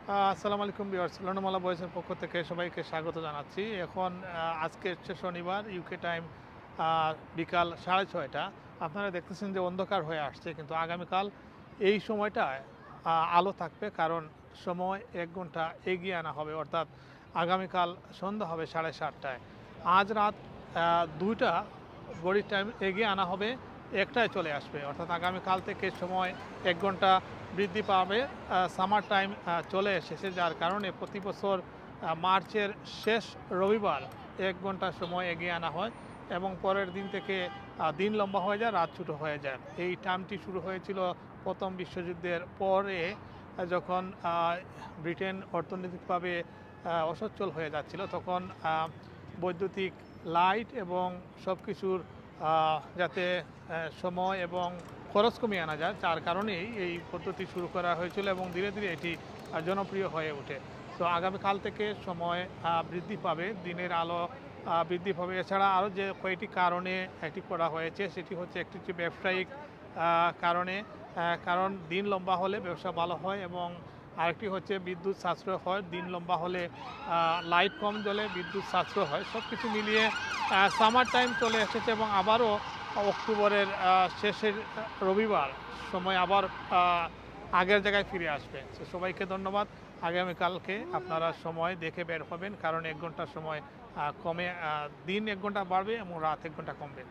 আসসালামু আলাইকুম ভিউয়ার্স, লোনামালা ভয়েসের পক্ষ থেকে সবাইকে স্বাগত জানাচ্ছি। এখন আজকে হচ্ছে শনিবার, ইউকে টাইম বিকাল 6:30। আপনারা দেখতেছেন যে অন্ধকার হয়ে আসছে, কিন্তু আগামীকাল এই সময়টায় আলো থাকবে, কারণ সময় 1 ঘন্টা এগিয়ে আনা হবে। অর্থাৎ আগামীকাল সন্ধ্যা হবে 7:30টায়। আজ রাত 2টা ঘড়ির টাইম এগিয়ে আনা হবে, 1টায় চলে আসবে। অর্থাৎ আগামীকাল থেকে সময় 1 ঘন্টা বৃদ্ধি পাবে। সামার টাইম চলে এসেছে, যার কারণে প্রতি বছর মার্চের শেষ রবিবার 1 ঘন্টা সময় এগিয়ে আনা হয় এবং পরের দিন থেকে দিন লম্বা হয়ে যায়, রাত ছোটো হয়ে যায়। এই টার্মটি শুরু হয়েছিল প্রথম বিশ্বযুদ্ধের পরে, যখন ব্রিটেন অর্থনৈতিকভাবে অসচ্ছল হয়ে যাচ্ছিল, তখন বৈদ্যুতিক লাইট এবং সব কিছুর যাতে সময় এবং খরচ কমিয়ে আনা যায়, যার কারণেই এই পদ্ধতি শুরু করা হয়েছিল এবং ধীরে ধীরে এটি জনপ্রিয় হয়ে ওঠে। তো আগামীকাল থেকে সময় বৃদ্ধি পাবে, দিনের আলো বৃদ্ধি পাবে। এছাড়া আরও যে কয়েকটি কারণে এটি করা হয়েছে, সেটি হচ্ছে একটি হচ্ছে ব্যবসায়িক কারণে, কারণ দিন লম্বা হলে ব্যবসা ভালো হয়, এবং আরেকটি হচ্ছে বিদ্যুৎ সাশ্রয় হয়। দিন লম্বা হলে লাইট কম জ্বলে, বিদ্যুৎ সাশ্রয় হয়। সব কিছু মিলিয়ে সামার টাইম চলে এসেছে এবং আবারও অক্টোবরের শেষের রবিবার সময় আবার আগের জায়গায় ফিরে আসবে। তো সবাইকে ধন্যবাদ। আগামীকালকে আপনারা সময় দেখে বের হবেন, কারণ 1 ঘন্টা সময় কমে, দিন 1 ঘন্টা বাড়বে এবং রাত 1 ঘন্টা কমবে।